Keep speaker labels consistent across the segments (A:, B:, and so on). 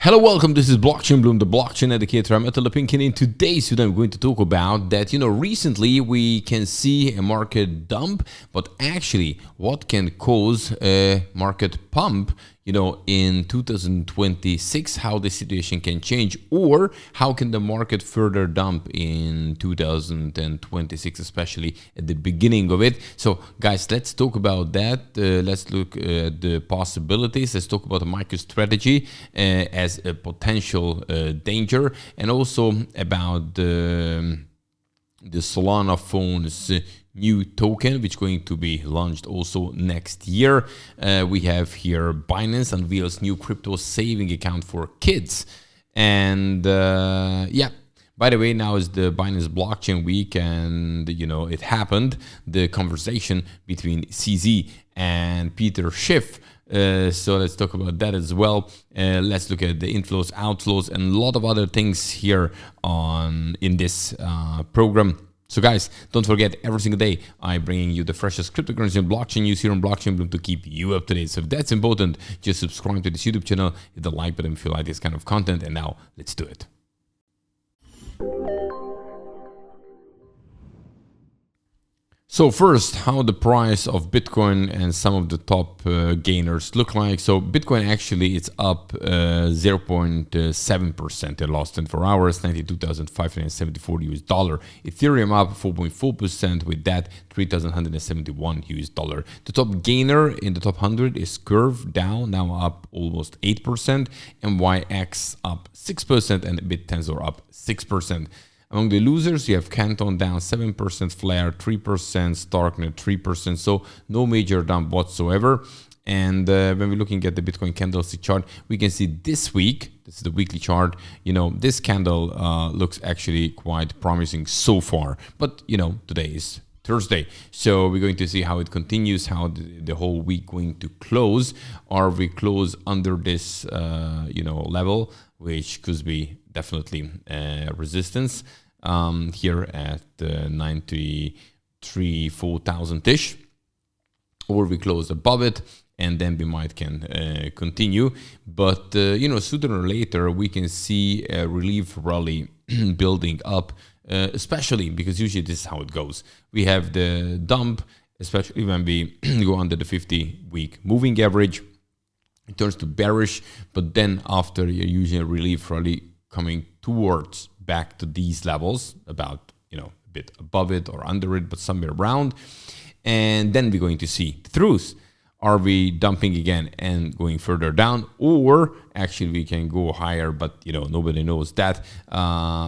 A: Hello, welcome. This is Blockchain Bloom, the blockchain educator. I'm Attila Pinkin. In today's video, I'm going to talk about that, recently we can see a market dump, but actually what can cause a market pump, in 2026, how the situation can change, or how can the market further dump in 2026, especially at the beginning of it. So guys, let's talk about that. Let's look at the possibilities. Let's talk about the MicroStrategy as a potential danger, and also about the Solana phone's new token, which is going to be launched also next year. We have here Binance unveils new crypto saving account for kids. And by the way, now is the Binance blockchain week, and it happened, the conversation between CZ and Peter Schiff. So let's talk about that as well. Let's look at the inflows, outflows, and a lot of other things here in this program. So guys, don't forget, every single day I'm bringing you the freshest cryptocurrency and blockchain news here on Blockchain Bloom to keep you up to date. So if that's important, just subscribe to this YouTube channel, hit the like button if you like this kind of content, and now let's do it. So first, how the price of Bitcoin and some of the top gainers look like. So Bitcoin actually, it's up 0.7% in last 24 hours, 92,574 US dollar. Ethereum up 4.4%, with that 3,171 US dollar. The top gainer in the top 100 is Curve, down, now up almost 8%, and YX up 6%, and BitTensor up 6%. Among the losers, you have Canton down 7%, Flare 3%, Starknet 3%, so no major dump whatsoever. And when we're looking at the Bitcoin candlestick chart, we can see this week, this is the weekly chart, this candle looks actually quite promising so far. But, today is Thursday, so we're going to see how it continues, how the whole week going to close. Are we close under this, level, which could be definitely resistance here at 93,400-ish, or we close above it, and then we might can continue. But sooner or later we can see a relief rally building up, especially because usually this is how it goes. We have the dump, especially when we go under the 50-week moving average. It turns to bearish, but then after you're using a relief rally coming towards back to these levels, about a bit above it or under it, but somewhere around, and then we're going to see the truth. Are we dumping again and going further down, or actually we can go higher, but nobody knows that.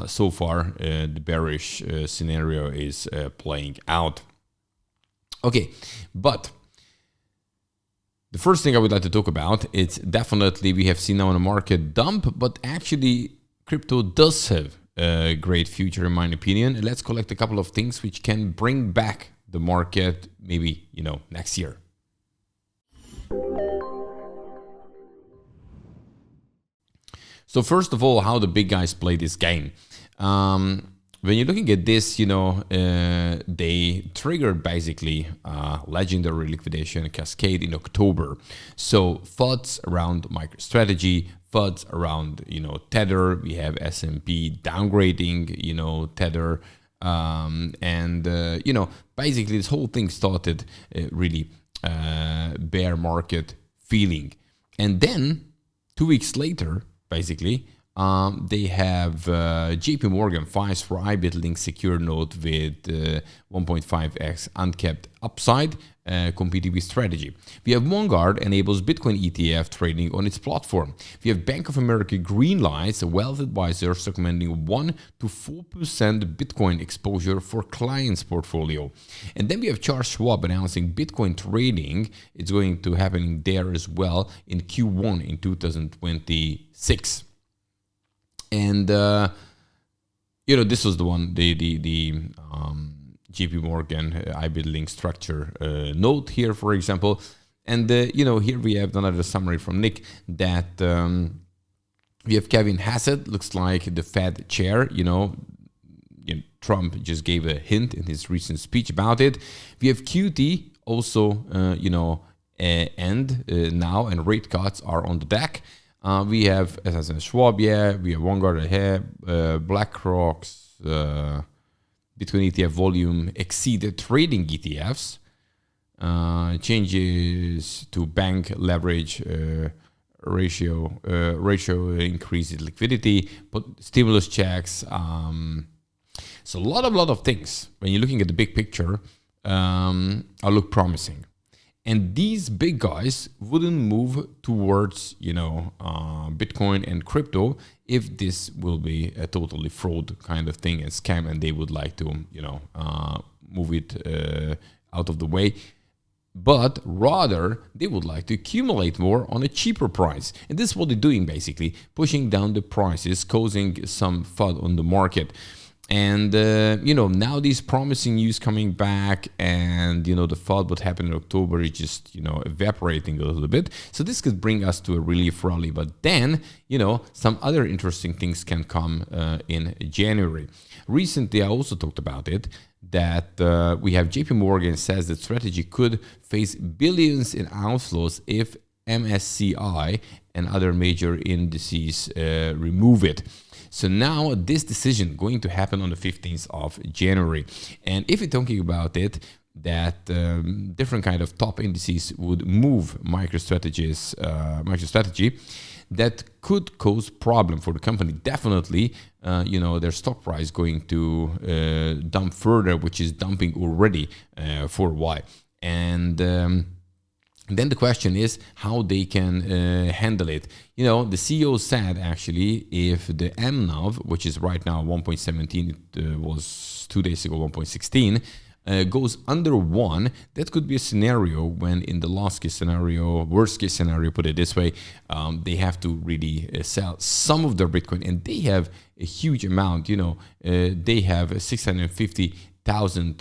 A: So far the bearish scenario is playing out. Okay, but the first thing I would like to talk about, it's definitely we have seen now in a market dump, but actually crypto does have a great future in my opinion. Let's collect a couple of things which can bring back the market maybe, next year. So first of all, how the big guys play this game. When you're looking at this, they triggered basically legendary liquidation cascade in October. So thoughts around MicroStrategy, thoughts around Tether. We have S&P downgrading Tether, and basically this whole thing started really bear market feeling, and then 2 weeks later, basically. They have JP Morgan files for IBIT-linked secure note with 1.5x uncapped upside, competing with strategy. We have Vanguard enables Bitcoin ETF trading on its platform. We have Bank of America green lights a wealth advisor recommending 1 to 4% Bitcoin exposure for clients' portfolio. And then we have Charles Schwab announcing Bitcoin trading. It's going to happen there as well in Q1 in 2026. And this was the one, the JP Morgan IBIT link structure note here, for example. And here we have another summary from Nick that we have Kevin Hassett, looks like the Fed chair. Trump just gave a hint in his recent speech about it. We have QT also, now, and rate cuts are on the deck. We have, as I said, Schwab, yeah. We have Vanguard ahead, BlackRock's Bitcoin ETF volume exceeded trading ETFs. Changes to bank leverage ratio increases liquidity, but stimulus checks. So a lot of things when you're looking at the big picture look promising. And these big guys wouldn't move towards, Bitcoin and crypto if this will be a totally fraud kind of thing and scam, and they would like to, move it out of the way. But rather, they would like to accumulate more on a cheaper price. And this is what they're doing, basically, pushing down the prices, causing some FUD on the market. And, now these promising news coming back and, the FUD, what happened in October is just, evaporating a little bit. So this could bring us to a relief rally. But then, some other interesting things can come in January. Recently, I also talked about it, that we have JP Morgan says that strategy could face billions in outflows if MSCI and other major indices remove it. So now this decision going to happen on the 15th of January. And if you're talking about it, that different kind of top indices would move MicroStrategy, that could cause problem for the company. Definitely, their stock price going to dump further, which is dumping already for a while. And then the question is how they can handle it. The CEO said actually if the MNAV, which is right now 1.17, it was 2 days ago 1.16, goes under 1, that could be a scenario when in the worst case scenario, put it this way, they have to really sell some of their Bitcoin, and they have a huge amount. They have 650,000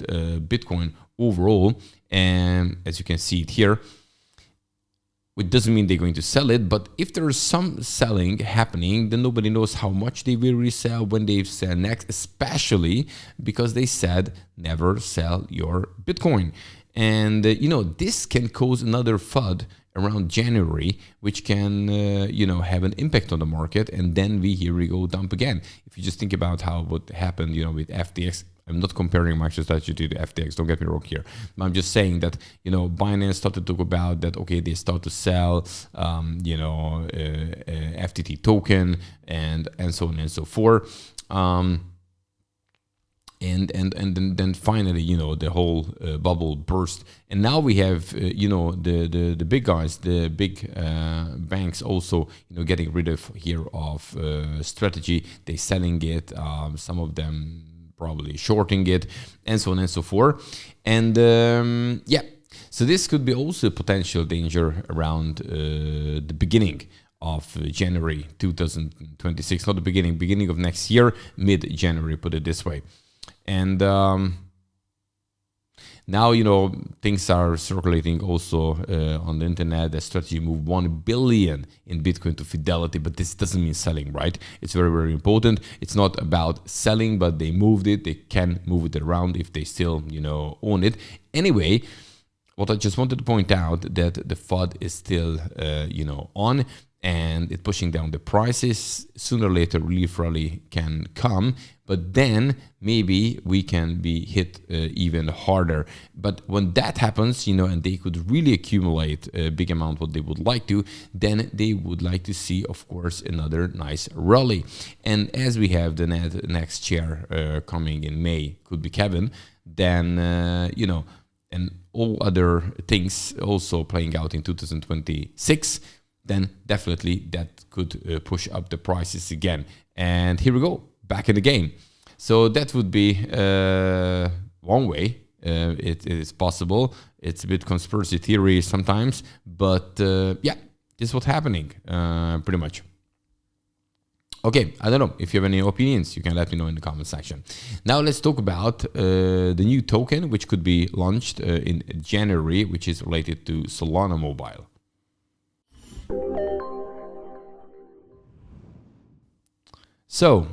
A: Bitcoin overall, and as you can see it here, it doesn't mean they're going to sell it, but if there's some selling happening, then nobody knows how much they will resell, when they sell next, especially because they said never sell your Bitcoin. And, this can cause another FUD around January, which can, have an impact on the market. And then here we go dump again. If you just think about what happened, with FTX, I'm not comparing MicroStrategy to the FTX, don't get me wrong here. But I'm just saying that, Binance started to talk about that, okay, they start to sell, FTT token and so on and so forth. And then finally, the whole bubble burst. And now we have, the big guys, the big banks also, getting rid of strategy. They're selling it, some of them probably shorting it, and so on and so forth. And so this could be also a potential danger around the beginning of January 2026, not the beginning of next year, mid-January, put it this way. And now, things are circulating also on the internet. The strategy moved 1 billion in Bitcoin to Fidelity, but this doesn't mean selling, right? It's very, very important. It's not about selling, but they moved it. They can move it around if they still, own it. Anyway, what I just wanted to point out that the FUD is still, on, and it's pushing down the prices. Sooner or later, relief rally can come, but then maybe we can be hit even harder. But when that happens, and they could really accumulate a big amount what they would like to, then they would like to see, of course, another nice rally. And as we have the next chair coming in May, could be Kevin, then, and all other things also playing out in 2026, then definitely that could push up the prices again. And here we go, back in the game. So that would be one way. It is possible. It's a bit conspiracy theory sometimes, but this is what's happening pretty much. Okay, I don't know. If you have any opinions, you can let me know in the comment section. Now let's talk about the new token, which could be launched in January, which is related to Solana Mobile. So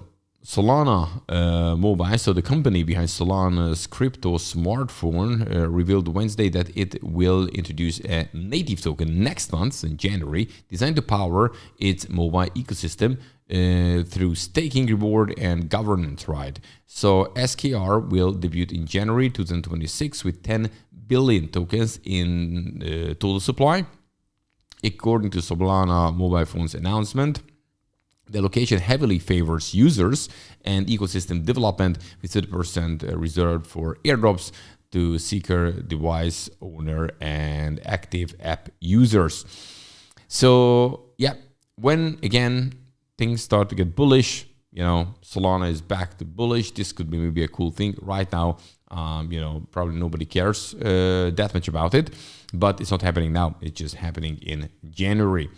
A: Solana Mobile, so the company behind Solana's crypto smartphone, revealed Wednesday that it will introduce a native token next month in January, designed to power its mobile ecosystem through staking, reward, and governance, right? So SKR will debut in January 2026 with 10 billion tokens in total supply. According to Solana Mobile Phone's announcement, the allocation heavily favors users and ecosystem development, with 30% reserved for airdrops to seeker, device owner, and active app users. So yeah, when again things start to get bullish, you know, Solana is back to bullish. This could be maybe a cool thing. Right now, you know, probably nobody cares that much about it, but it's not happening now. It's just happening in January.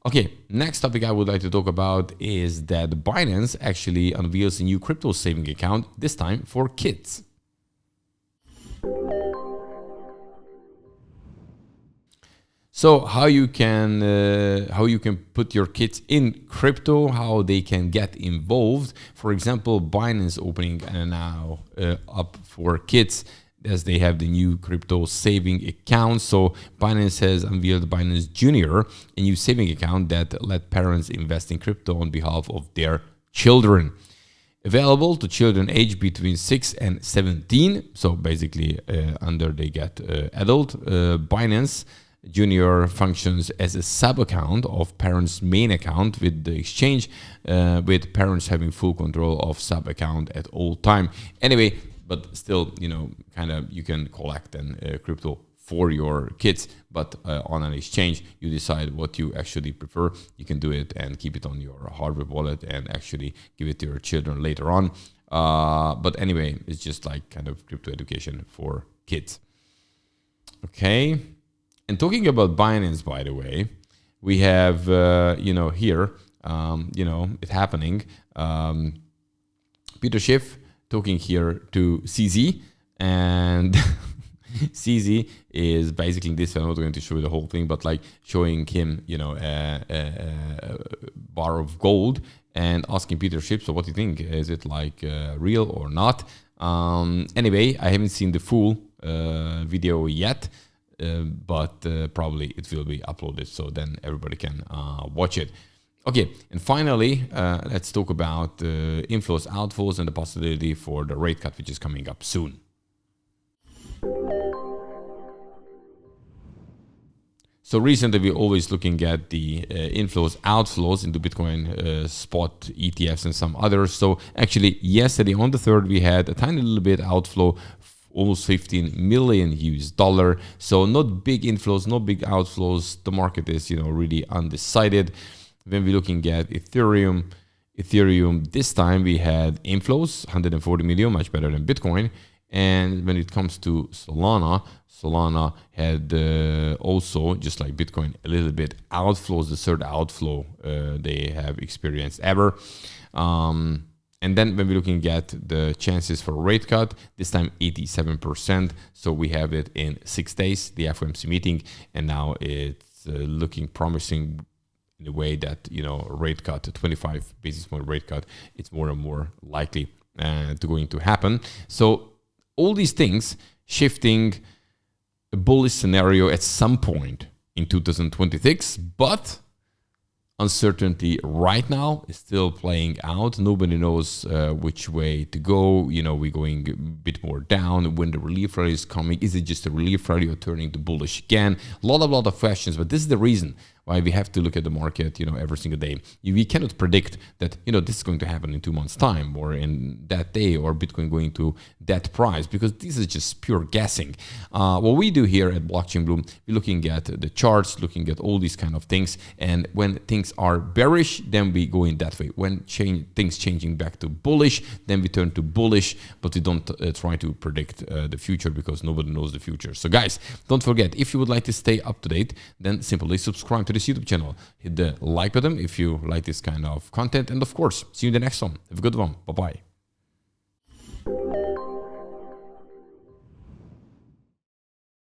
A: Okay, next topic I would like to talk about is that Binance actually unveils a new crypto saving account, this time for kids. So how you can put your kids in crypto, how they can get involved. For example, Binance opening now up for kids, as they have the new crypto saving account. So Binance has unveiled Binance Junior, a new saving account that let parents invest in crypto on behalf of their children. Available to children aged between 6 and 17, so basically under they get adult. Binance Junior functions as a sub-account of parents' main account, with the exchange with parents having full control of sub-account at all time. Anyway, but still, you know, kind of you can collect crypto for your kids, but on an exchange, you decide what you actually prefer. You can do it and keep it on your hardware wallet and actually give it to your children later on. But anyway, it's just like kind of crypto education for kids. Okay. And talking about Binance, by the way, we have, you know, here, you know, it happening. Peter Schiff talking here to CZ, and CZ is basically this. I'm not going to show you the whole thing, but like showing him, you know, a bar of gold and asking Peter Schiff, so what do you think? Is it like real or not? Anyway, I haven't seen the full video yet, but probably it will be uploaded, so then everybody can watch it. Okay, and finally, let's talk about inflows, outflows, and the possibility for the rate cut, which is coming up soon. So recently, we're always looking at the inflows, outflows into Bitcoin spot ETFs and some others. So actually, yesterday on the 3rd, we had a tiny little bit outflow, almost 15 million US dollar. So not big inflows, not big outflows. The market is, you know, really undecided. When we're looking at Ethereum, this time we had inflows, 140 million, much better than Bitcoin. And when it comes to Solana had also, just like Bitcoin, a little bit outflows, the third outflow they have experienced ever. And then when we're looking at the chances for rate cut, this time 87%. So we have it in 6 days, the FOMC meeting, and now it's looking promising in a way that, you know, rate cut, 25 basis point rate cut, it's more and more likely going to happen. So all these things shifting a bullish scenario at some point in 2026, but uncertainty right now is still playing out. Nobody knows which way to go. You know, we're going a bit more down. When the relief rally is coming, is it just a relief rally or turning to bullish again? A lot of questions, but this is the reason why we have to look at the market, you know, every single day. We cannot predict that, you know, this is going to happen in 2 months' time or in that day, or Bitcoin going to that price, because this is just pure guessing. What we do here at blockchainbloom, we're looking at the charts, looking at all these kind of things, and when things are bearish, then we go in that way. When things changing back to bullish, then we turn to bullish, but we don't try to predict the future, because nobody knows the future. So guys, don't forget, if you would like to stay up to date, then simply subscribe to this YouTube channel. Hit the like button if you like this kind of content, and of course, see you in the next one. Have a good one. Bye-bye.